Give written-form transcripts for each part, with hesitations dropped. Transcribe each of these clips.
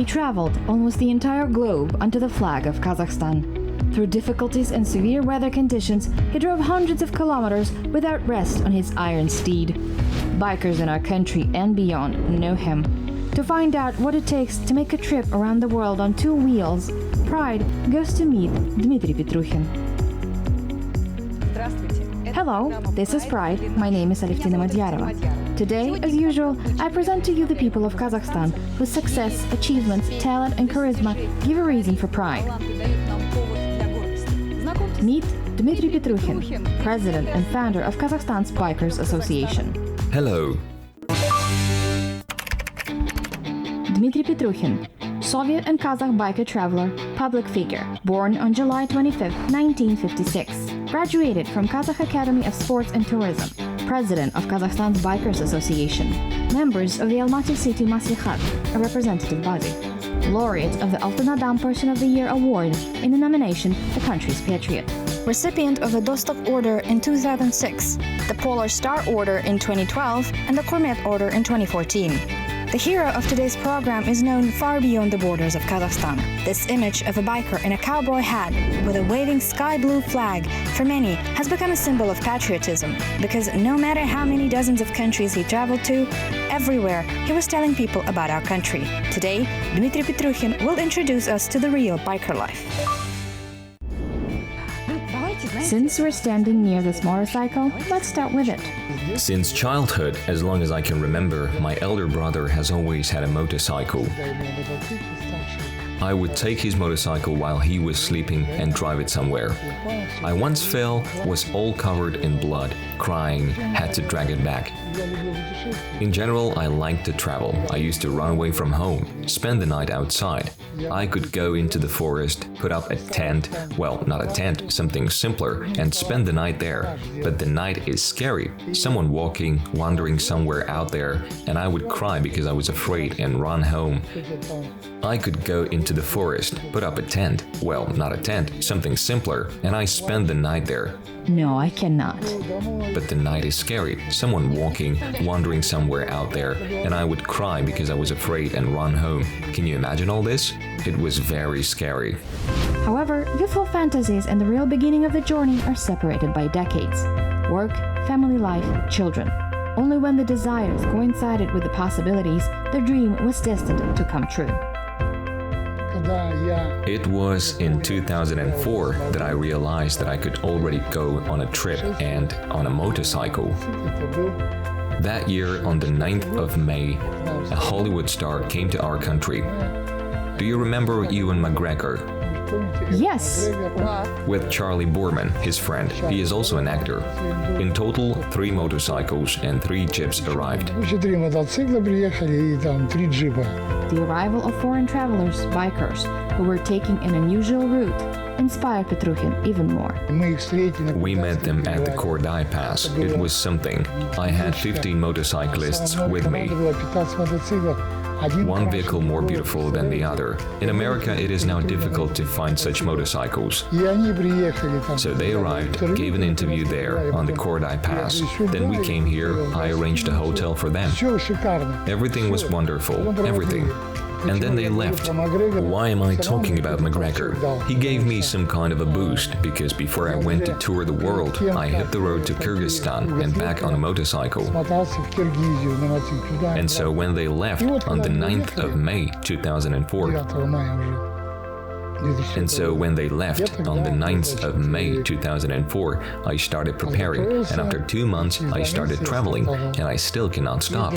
He traveled almost the entire globe under the flag of Kazakhstan. Through difficulties and severe weather conditions, he drove hundreds of kilometers without rest on his iron steed. Bikers in our country and beyond know him. To find out what it takes to make a trip around the world on two wheels, Pride goes to meet Dmitriy Petrukhin. Hello, this is Pride. My name is Alevtina. Today, as usual, I present to you the people of Kazakhstan whose success, achievements, talent and charisma give a reason for pride. Meet Dmitriy Petrukhin, president and founder of Kazakhstan's Bikers Association. Hello. Dmitriy Petrukhin, Soviet and Kazakh biker traveler, public figure, born on July 25, 1956. Graduated from Kazakh Academy of Sports and Tourism, president of Kazakhstan's Bikers Association, members of the Almaty City Maslakhat, a representative body, laureate of the Altın Adam Person of the Year award in the nomination The Country's Patriot, recipient of the Dostok Order in 2006, the Polar Star Order in 2012, and the Kormet Order in 2014. The hero of today's program is known far beyond the borders of Kazakhstan. This image of a biker in a cowboy hat with a waving sky blue flag for many has become a symbol of patriotism, because no matter how many dozens of countries he traveled to, everywhere he was telling people about our country. Today, Dmitriy Petrukhin will introduce us to the real biker life. Since we're standing near this motorcycle, let's start with it. Since childhood, as long as I can remember, my elder brother has always had a motorcycle. I would take his motorcycle while he was sleeping and drive it somewhere. I once fell, was all covered in blood, crying, had to drag it back. In general, I liked to travel. I used to run away from home, spend the night outside. I could go into the forest, put up a tent, well, not a tent, something simpler, and spend the night there. But the night is scary. Someone walking, wandering somewhere out there, and I would cry because I was afraid and run home. I could go into the forest, put up a tent, well, not a tent, something simpler, and I spend the night there. No, I cannot. But the night is scary. Someone walking, wandering somewhere out there, and I would cry because I was afraid and run home. Can you imagine all this? It was very scary. However, youthful fantasies and the real beginning of the journey are separated by decades. Work, family life, children. Only when the desires coincided with the possibilities, the dream was destined to come true. It was in 2004 that I realized that I could already go on a trip and on a motorcycle. That year, on the 9th of May, a Hollywood star came to our country. Do you remember Ewan McGregor? Yes. With Charlie Boorman, his friend. He is also an actor. In total, 3 motorcycles and 3 jeeps arrived. The arrival of foreign travelers, bikers, who were taking an unusual route, inspired Petrukhin even more. We met them at the Kordai Pass. It was something. I had 15 motorcyclists with me. One vehicle more beautiful than the other. In America, it is now difficult to find such motorcycles. So they arrived, gave an interview there on the Kordai Pass. Then we came here, I arranged a hotel for them. Everything was wonderful, everything. And then they left. Why am I talking about McGregor? He gave me some kind of a boost, because before I went to tour the world, I hit the road to Kyrgyzstan and back on a motorcycle. And so when they left on the 9th of May 2004, I started preparing, and after 2 months I started traveling, and I still cannot stop.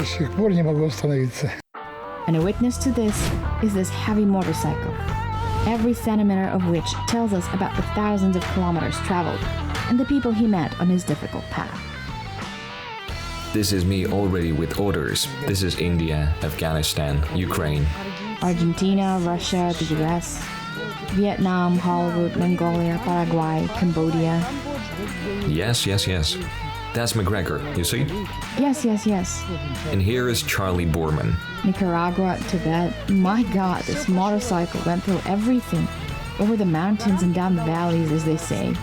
And a witness to this is this heavy motorcycle, every centimeter of which tells us about the thousands of kilometers traveled and the people he met on his difficult path. This is me already with orders. This is India, Afghanistan, Ukraine, Argentina, Russia, the US, Vietnam, Hollywood, Mongolia, Paraguay, Cambodia. Yes. That's McGregor, you see? Yes. And here is Charlie Boorman. Nicaragua, Tibet. My God, this motorcycle went through everything. Over the mountains and down the valleys, as they say.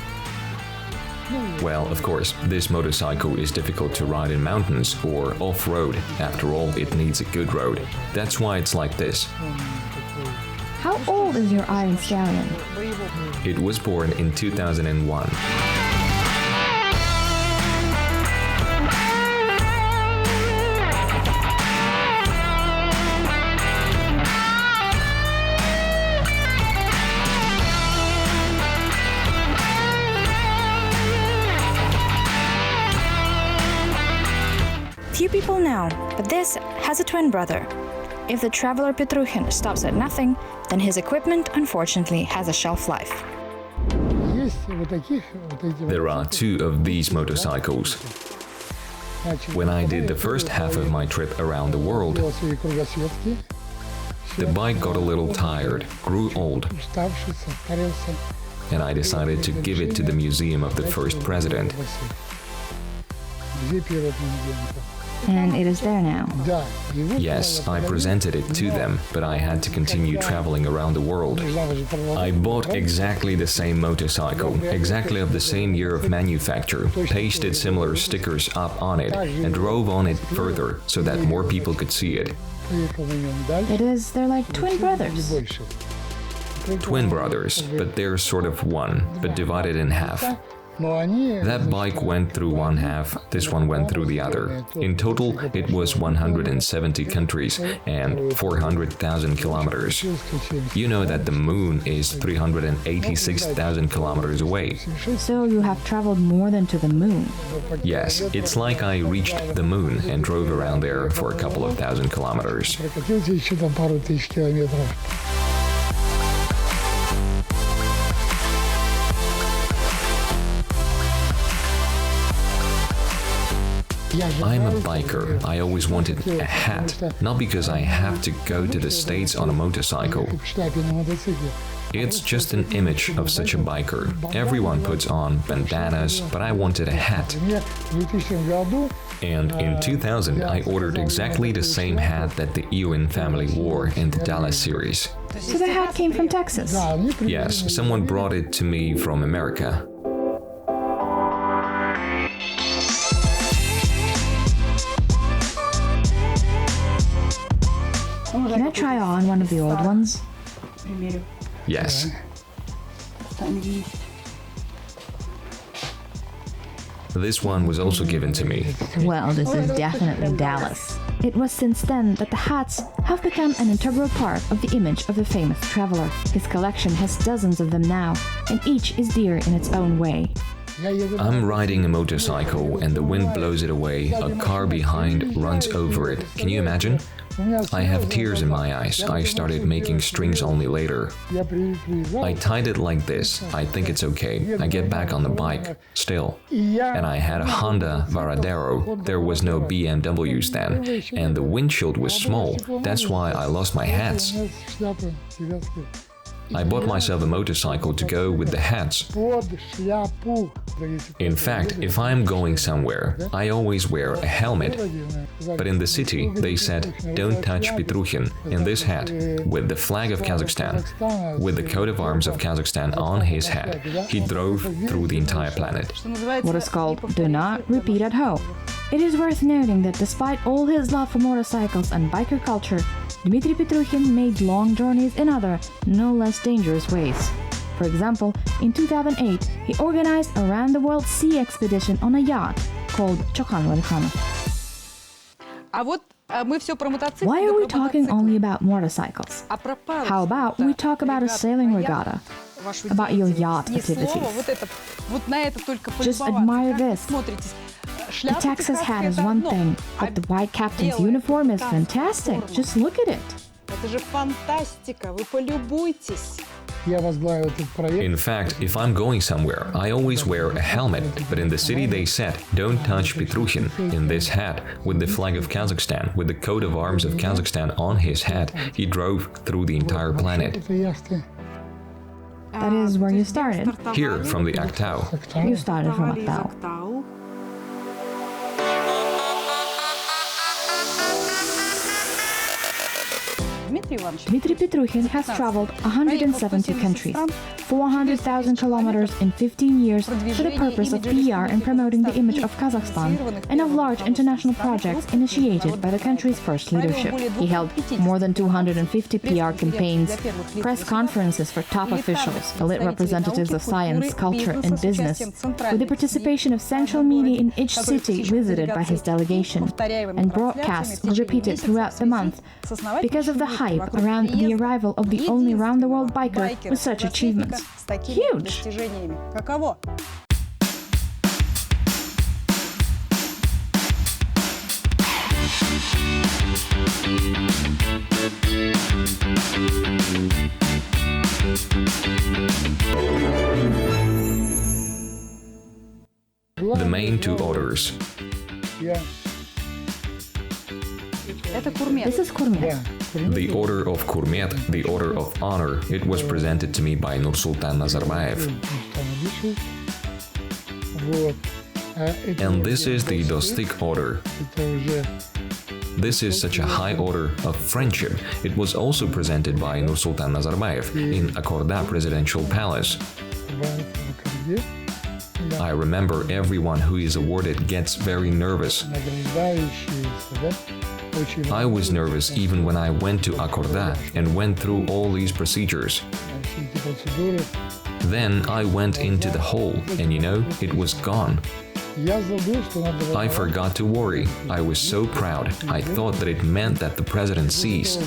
Well, of course, this motorcycle is difficult to ride in mountains or off-road. After all, it needs a good road. That's why it's like this. How old is your Iron Stallion? It was born in 2001. Few people know, but this has a twin brother. If the traveler Petrukhin stops at nothing, then his equipment unfortunately has a shelf life. There are two of these motorcycles. When I did the first half of my trip around the world, the bike got a little tired, grew old, and I decided to give it to the museum of the first president. And it is there now. Yes, I presented it to them, but I had to continue traveling around the world. I bought exactly the same motorcycle, exactly of the same year of manufacture, pasted similar stickers up on it, and drove on it further so that more people could see it. They're like twin brothers. Twin brothers, but they're sort of one, but divided in half. That bike went through one half, this one went through the other. In total, it was 170 countries and 400,000 kilometers. You know that the moon is 386,000 kilometers away. So you have traveled more than to the moon. Yes, it's like I reached the moon and drove around there for a couple of thousand kilometers. I'm a biker. I always wanted a hat, not because I have to go to the States on a motorcycle. It's just an image of such a biker. Everyone puts on bandanas, but I wanted a hat. And in 2000, I ordered exactly the same hat that the Ewan family wore in the Dallas series. So the hat came from Texas? Yes, someone brought it to me from America. Can I try on one of the old ones? Yes. This one was also given to me. Well, this is definitely Dallas. It was since then that the hats have become an integral part of the image of the famous traveler. His collection has dozens of them now, and each is dear in its own way. I'm riding a motorcycle and the wind blows it away, a car behind runs over it. Can you imagine? I have tears in my eyes. I started making strings only later. I tied it like this. I think it's okay. I get back on the bike, still. And I had a Honda Varadero. There was no BMWs then. And the windshield was small. That's why I lost my hats. I bought myself a motorcycle to go with the hats. In fact, if I'm going somewhere, I always wear a helmet. But in the city, they said, don't touch Petrukhin in this hat, with the flag of Kazakhstan, with the coat of arms of Kazakhstan on his hat. He drove through the entire planet. What is called do not repeat at home. It is worth noting that despite all his love for motorcycles and biker culture, Dmitriy Petrukhin made long journeys in other, no less dangerous ways. For example, in 2008, he organized a round-the-world sea expedition on a yacht called Chokhan Valikhana. Why are we talking only about motorcycles? How about we talk about a sailing regatta? About your yacht activities? Just admire this. The Texas hat is one thing, but the white captain's uniform is fantastic. Just look at it. In fact, if I'm going somewhere, I always wear a helmet, but in the city they said, don't touch Petrukhin in this hat, with the flag of Kazakhstan, with the coat of arms of Kazakhstan on his hat. He drove through the entire planet. That is where you started. Here, from the Aktau. You started from Aktau. Dmitriy Petrukhin has traveled 170 countries, 400,000 kilometers in 15 years for the purpose of PR and promoting the image of Kazakhstan and of large international projects initiated by the country's first leadership. He held more than 250 PR campaigns, press conferences for top officials, elite representatives of science, culture, and business, with the participation of central media in each city visited by his delegation, and broadcasts were repeated throughout the month because of the hype around the arrival of the only round-the-world biker with such achievements. Huge! The main two orders. This is Kurmet. The Order of Kurmet, the Order of Honor, it was presented to me by Nursultan Nazarbayev. And this is the Dostik Order. This is such a high order of friendship. It was also presented by Nursultan Nazarbayev in Akorda Presidential Palace. I remember everyone who is awarded gets very nervous. I was nervous even when I went to Akorda and went through all these procedures. Then I went into the hall and it was gone. I forgot to worry. I was so proud. I thought that it meant that the president sees.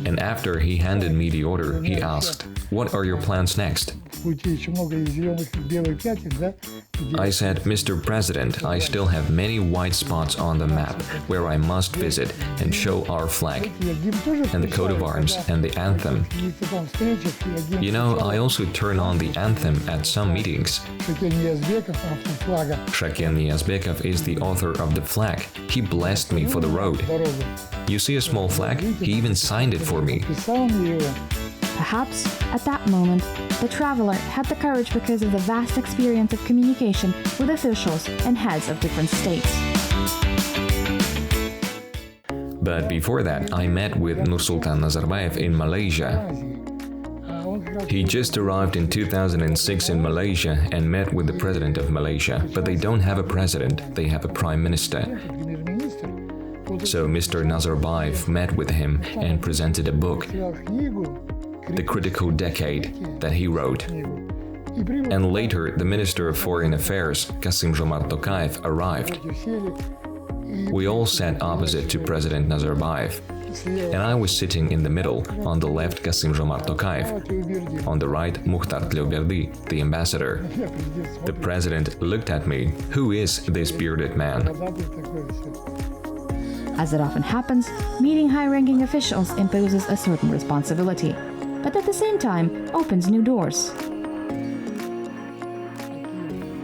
And after he handed me the order, he asked, "What are your plans next?" I said, "Mr. President, I still have many white spots on the map where I must visit and show our flag, and the coat of arms and the anthem. I also turn on the anthem at some meetings." Shaken Niyazbekov is the author of the flag. He blessed me for the road. You see a small flag? He even signed it for me. Perhaps, at that moment, the traveler had the courage because of the vast experience of communication with officials and heads of different states. But before that, I met with Nursultan Nazarbayev in Malaysia. He just arrived in 2006 in Malaysia and met with the president of Malaysia, but they don't have a president, they have a prime minister. So Mr. Nazarbayev met with him and presented a book, The Critical Decade, that he wrote. And later, the Minister of Foreign Affairs, Kassym-Jomart Tokayev, arrived. We all sat opposite to President Nazarbayev, and I was sitting in the middle, on the left Kassym-Jomart Tokayev, on the right Mukhtar Tleuberdi, the ambassador. The president looked at me. Who is this bearded man? As it often happens, meeting high-ranking officials imposes a certain responsibility, but at the same time opens new doors.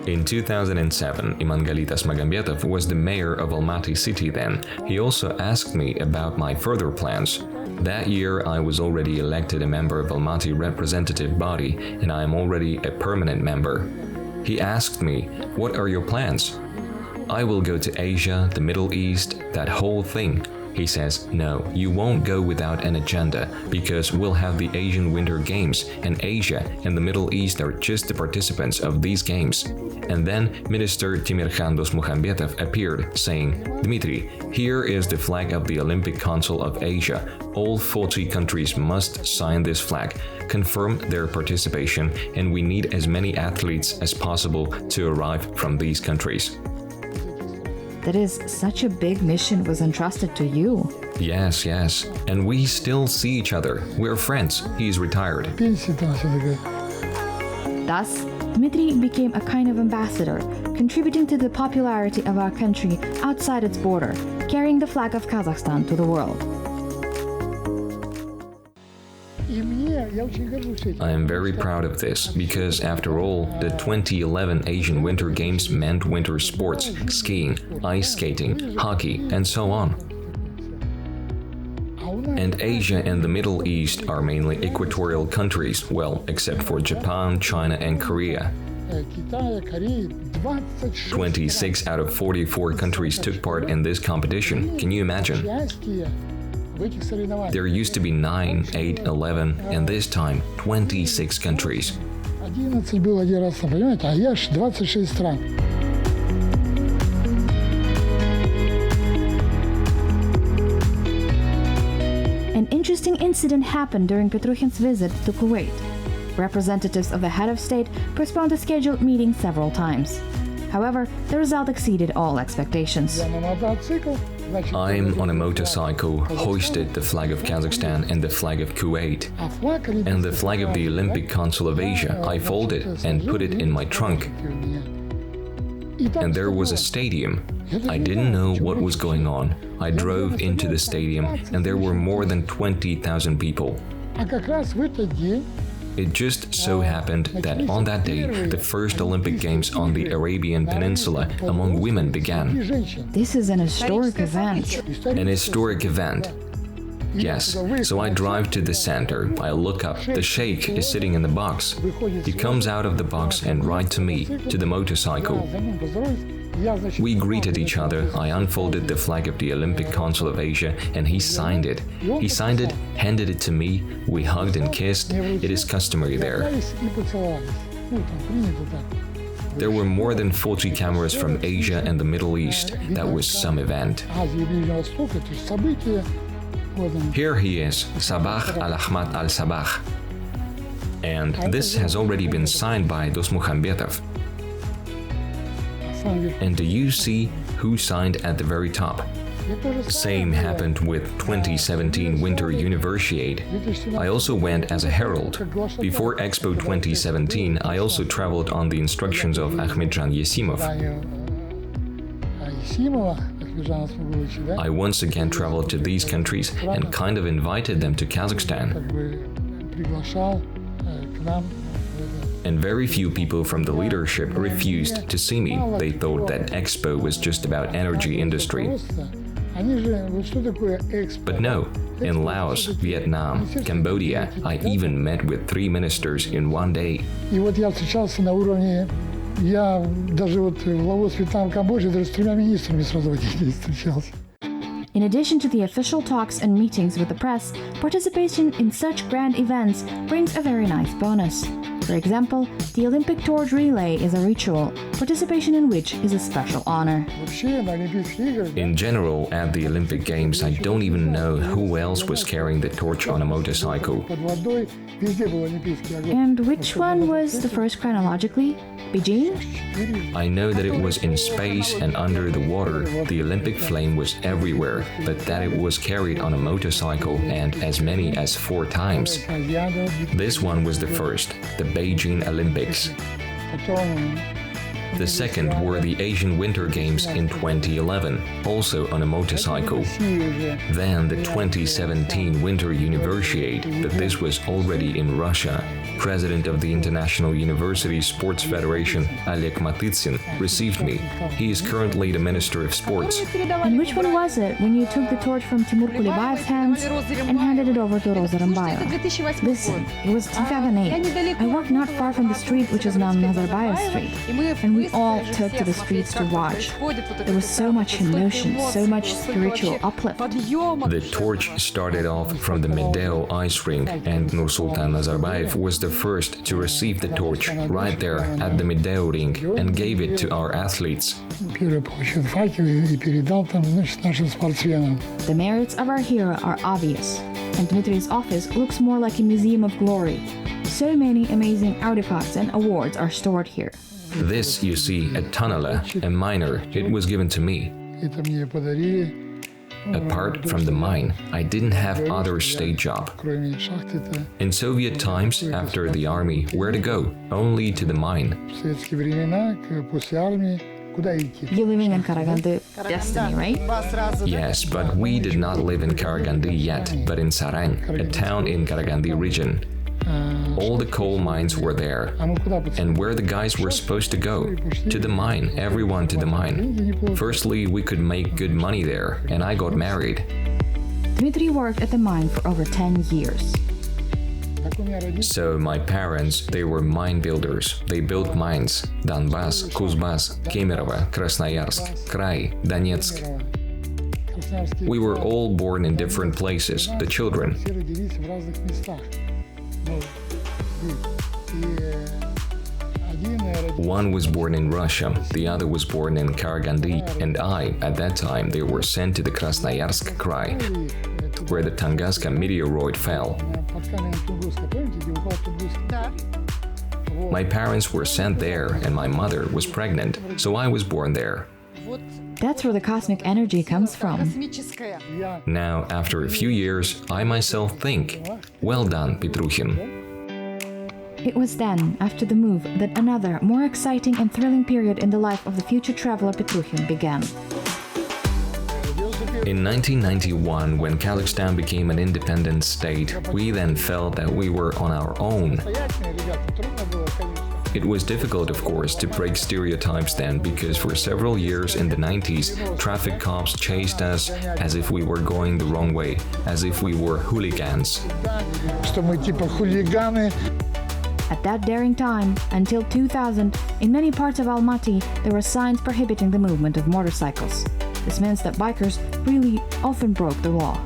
In 2007, Imangalitas Magambetov was the mayor of Almaty city then. He also asked me about my further plans. That year, I was already elected a member of Almaty representative body, and I am already a permanent member. He asked me, "What are your plans?" "I will go to Asia, the Middle East, that whole thing." He says, "No, you won't go without an agenda, because we'll have the Asian Winter Games, and Asia and the Middle East are just the participants of these games." And then Minister Timirkhan Dosmukhambetov appeared, saying, "Dmitry, here is the flag of the Olympic Council of Asia. All 40 countries must sign this flag, confirm their participation, and we need as many athletes as possible to arrive from these countries." That is, such a big mission was entrusted to you. Yes. And we still see each other. We're friends. He's retired. Thus, Dmitry became a kind of ambassador, contributing to the popularity of our country outside its border, carrying the flag of Kazakhstan to the world. I am very proud of this because, after all, the 2011 Asian Winter Games meant winter sports, skiing, ice skating, hockey, and so on. And Asia and the Middle East are mainly equatorial countries, well, except for Japan, China, and Korea. 26 out of 44 countries took part in this competition. Can you imagine? There used to be 9, 8, 11, and this time 26 countries. 11 был один раз, понимаете, а я ж 26 стран. An interesting incident happened during Petrukhin's visit to Kuwait. Representatives of the head of state postponed the scheduled meeting several times. However, the result exceeded all expectations. I'm on a motorcycle, hoisted the flag of Kazakhstan and the flag of Kuwait, and the flag of the Olympic Council of Asia. I folded and put it in my trunk. And there was a stadium. I didn't know what was going on. I drove into the stadium, and there were more than 20,000 people. It just so happened that on that day, the first Olympic Games on the Arabian Peninsula among women began. This is an historic event. An historic event. Yes, so I drive to the center, I look up, the sheikh is sitting in the box. He comes out of the box and right to me, to the motorcycle. We greeted each other, I unfolded the flag of the Olympic Council of Asia and he signed it. He signed it, handed it to me, we hugged and kissed, it is customary there. There were more than 40 cameras from Asia and the Middle East. That was some event. Here he is, Sabah al-Ahmad al-Sabah. And this has already been signed by Dosmukhambetov. And do you see who signed at the very top? Same happened with 2017 Winter Universiade. I also went as a herald. Before Expo 2017, I also traveled on the instructions of Ahmedjan Yesimov. I once again traveled to these countries and kind of invited them to Kazakhstan. And very few people from the leadership refused to see me. They thought that Expo was just about energy industry. But no, in Laos, Vietnam, Cambodia, I even met with 3 ministers in one day. Я даже вот в Лаос, Вьетнам, Камбодже даже с 3 министрами сразу в один день встречался. In addition to the official talks and meetings with the press, participation in such grand events brings a very nice bonus. For example, the Olympic torch relay is a ritual, participation in which is a special honor. In general, at the Olympic Games, I don't even know who else was carrying the torch on a motorcycle. And which one was the first chronologically? Beijing? I know that it was in space and under the water. The Olympic flame was everywhere, but that it was carried on a motorcycle and as many as 4 times. This one was the first, the Beijing Olympics. The second were the Asian Winter Games in 2011, also on a motorcycle. Then the 2017 Winter Universiade, but this was already in Russia. President of the International University Sports Federation, Oleg Matitsyn, received me. He is currently the Minister of Sports. And which one was it when you took the torch from Timur Kulibayev's hands and handed it over to Rosa Rymbayeva? Listen, it was 2008. I worked not far from the street which is now Nazarbayev Street, and we all took to the streets to watch. There was so much emotion, so much spiritual uplift. The torch started off from the Medeo ice rink, and Nursultan Nazarbayev was the first to receive the torch right there at the Medeo rink and gave it to our athletes. The merits of our hero are obvious, and Dmitry's office looks more like a museum of glory. So many amazing artifacts and awards are stored here. This, you see, a tunneler, a miner, it was given to me. Apart from the mine, I didn't have other state job. In Soviet times, after the army, where to go? Only to the mine. You're living in Karaganda, Destiny, right? Yes, but we did not live in Karaganda yet, but in Sarang, a town in Karaganda region. All the coal mines were there. And where the guys were supposed to go? To the mine, everyone to the mine. Firstly, we could make good money there, and I got married. Dmitry worked at the mine for over 10 years. So my parents, they were mine builders. They built mines. Donbass, Kuzbas, Kemerovo, Krasnoyarsk, Krai, Donetsk. We were all born in different places, the children. One was born in Russia, the other was born in Karaganda, and at that time, they were sent to the Krasnoyarsk Krai, where the Tunguska meteoroid fell. My parents were sent there, and my mother was pregnant, so I was born there. That's where the cosmic energy comes from. Now, after a few years, I myself think, well done, Petrukhin. It was then, after the move, that another, more exciting and thrilling period in the life of the future traveler Petrukhin began. In 1991, when Kazakhstan became an independent state, we then felt that we were on our own. It was difficult, of course, to break stereotypes then, because for several years in the 90s, traffic cops chased us as if we were going the wrong way, as if we were hooligans. At that daring time, until 2000, in many parts of Almaty, there were signs prohibiting the movement of motorcycles. This means that bikers really often broke the law.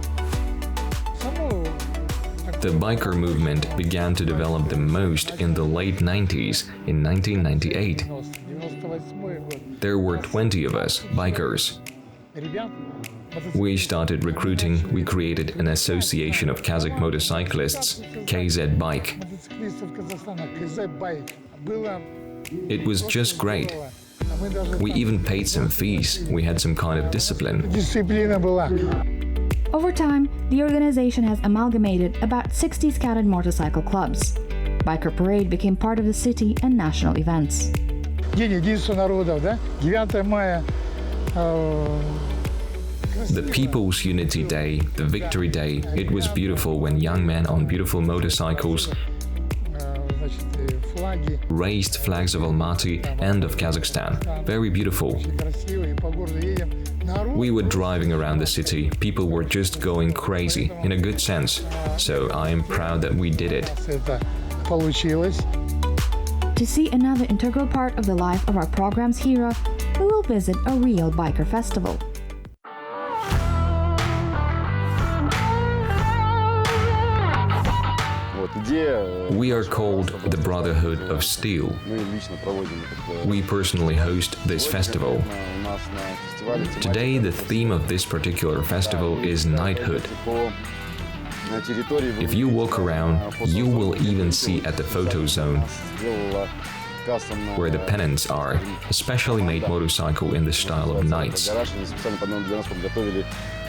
The biker movement began to develop the most in the late 90s, in 1998. There were 20 of us, bikers. We started recruiting, we created an association of Kazakh motorcyclists, KZ Bike. It was just great. We even paid some fees, we had some kind of discipline. Over time, the organization has amalgamated about 60 scouted motorcycle clubs. Biker Parade became part of the city and national events. The People's Unity Day, the Victory Day, it was beautiful when young men on beautiful motorcycles raised flags of Almaty and of Kazakhstan. Very beautiful. We were driving around the city, people were just going crazy, in a good sense. So I am proud that we did it. To see another integral part of the life of our program's hero, we will visit a real biker festival. We are called the Brotherhood of Steel. We personally host this festival. Today, the theme of this particular festival is knighthood. If you walk around, you will even see at the photo zone where the pennants are, a specially made motorcycle in the style of knights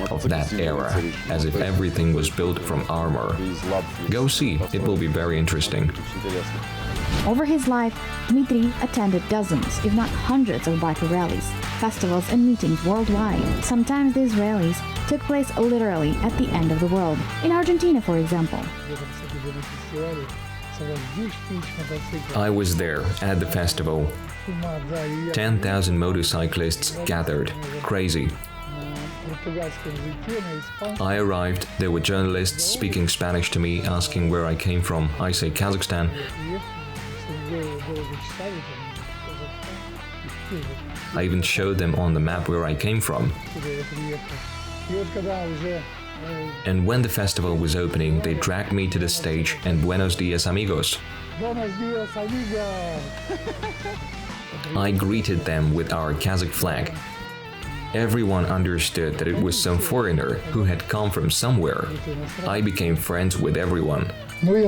of that era, as if everything was built from armor. Go see, it will be very interesting. Over his life, Dmitry attended dozens, if not hundreds of biker rallies, festivals and meetings worldwide. Sometimes these rallies took place literally at the end of the world. In Argentina, for example. I was there at the festival. 10,000 motorcyclists gathered. Crazy. I arrived, there were journalists speaking Spanish to me, asking where I came from. I say Kazakhstan. I even showed them on the map where I came from. And when the festival was opening, they dragged me to the stage and Buenos dias, amigos. I greeted them with our Kazakh flag. Everyone understood that it was some foreigner who had come from somewhere. I became friends with everyone. We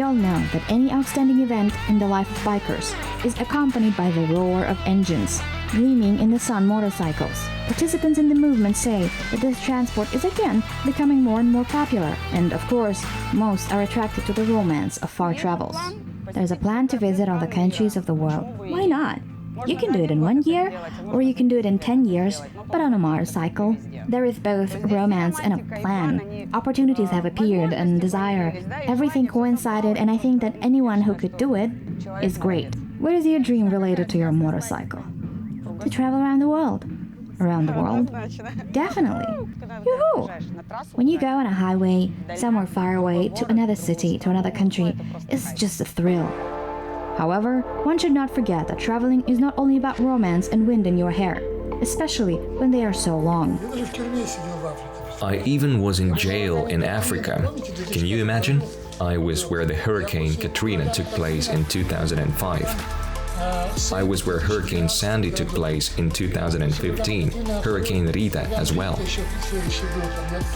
all know that any outstanding event in the life of bikers is accompanied by the roar of engines, gleaming in the sun motorcycles. Participants in the movement say that this transport is again becoming more and more popular, and of course, most are attracted to the romance of far travels. There's a plan to visit all the countries of the world. Why not? You can do it in 1 year, or you can do it in 10 years, but on a motorcycle. There is both romance and a plan. Opportunities have appeared and desire. Everything coincided, and I think that anyone who could do it is great. What is your dream related to your motorcycle? To travel around the world. Around the world? Definitely. Yoo-hoo! When you go on a highway, somewhere far away, to another city, to another country, it's just a thrill. However, one should not forget that traveling is not only about romance and wind in your hair. especially when they are so long. I even was in jail in Africa. Can you imagine? I was where the Hurricane Katrina took place in 2005. I was where Hurricane Sandy took place in 2015, Hurricane Rita as well.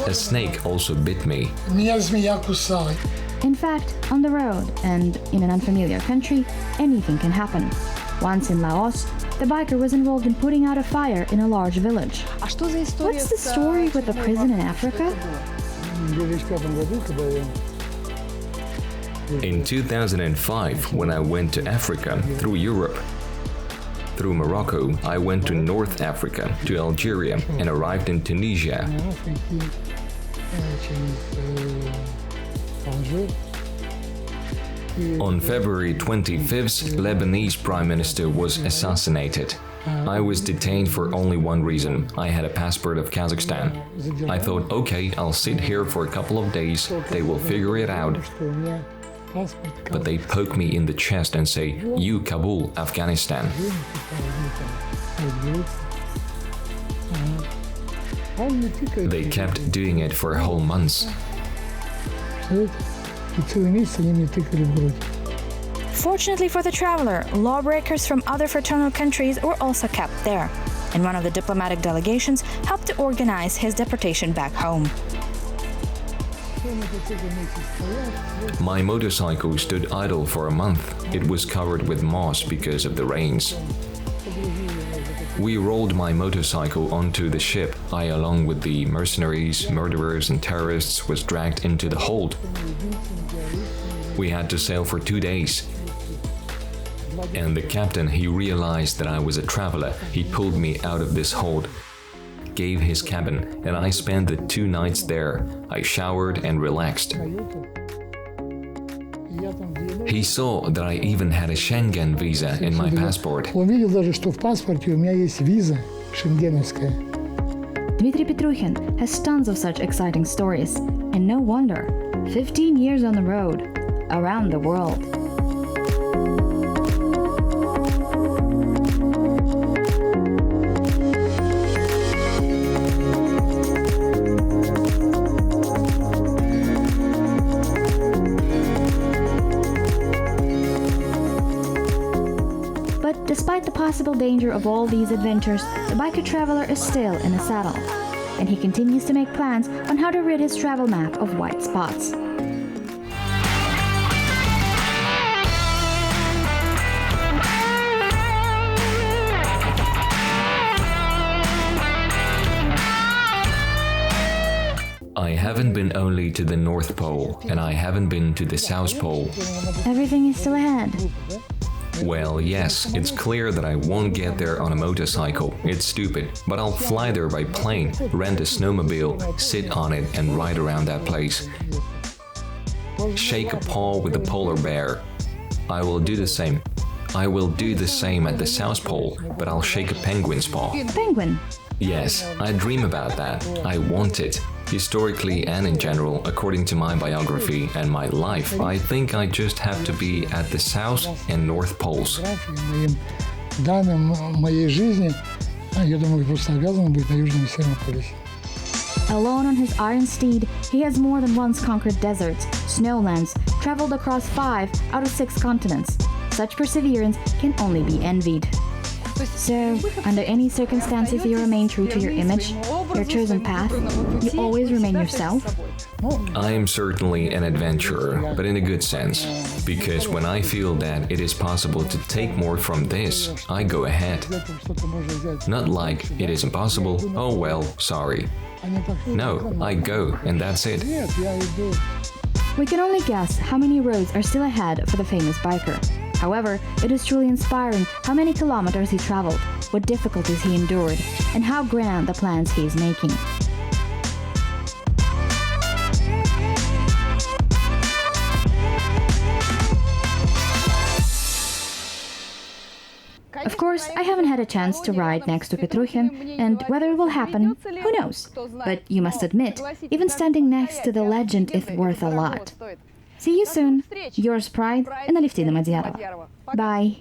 A snake also bit me. In fact, on the road and in an unfamiliar country, anything can happen. Once in Laos, the biker was involved in putting out a fire in a large village. What's the story with the prison in Africa? In 2005, when I went to Africa through Europe, through Morocco, I went to North Africa, to Algeria, and arrived in Tunisia. On February 25th, Lebanese Prime Minister was assassinated. I was detained for only one reason. I had a passport of Kazakhstan. I thought, okay, I'll sit here for a couple of days, they will figure it out. But they poke me in the chest and say, "You, Kabul, Afghanistan." They kept doing it for whole months. Fortunately for the traveler, lawbreakers from other fraternal countries were also kept there, and one of the diplomatic delegations helped to organize his deportation back home. My motorcycle stood idle for a month. It was covered with moss because of the rains. We rolled my motorcycle onto the ship. I, along with the mercenaries, murderers, and terrorists, was dragged into the hold. We had to sail for 2 days. And the captain, he realized that I was a traveler. He pulled me out of this hold, gave his cabin, and I spent the 2 nights there. I showered and relaxed. He saw that I even had a Schengen visa in my passport. Он видел даже, что в паспорте у меня есть виза шенгеновская. Dmitriy Petrukhin has tons of such exciting stories, and no wonder. 15 years on the road, around the world. But despite the possible danger of all these adventures, the biker traveler is still in a saddle, and he continues to make plans on how to rid his travel map of white spots. I haven't been only to the North Pole, and I haven't been to the South Pole. Everything is still ahead. Well, yes, it's clear that I won't get there on a motorcycle. It's stupid, but I'll fly there by plane, rent a snowmobile, sit on it and ride around that place. Shake a paw with the polar bear. I will do the same. I will do the same at the South Pole, but I'll shake a penguin's paw. Penguin. Yes, I dream about that. I want it. Historically and in general, according to my biography and my life, I think I just have to be at the South and North Poles. Моим данным моей жизни, я думаю, просто обязан быть на Южном и Северном полюсе. Alone on his iron steed, he has more than once conquered deserts, snowlands, traveled across 5 out of 6 continents. Such perseverance can only be envied. So, under any circumstances you remain true to your image, your chosen path, you always remain yourself? I am certainly an adventurer, but in a good sense. Because when I feel that it is possible to take more from this, I go ahead. Not like it is impossible, oh well, sorry. No, I go, and that's it. We can only guess how many roads are still ahead for the famous biker. However, it is truly inspiring how many kilometers he traveled, what difficulties he endured, and how grand the plans he is making. Of course, I haven't had a chance to ride next to Petrukhin, and whether it will happen, who knows? But you must admit, even standing next to the legend is worth a lot. See you soon. Yours Pride and Alevtina Madyarova. Bye.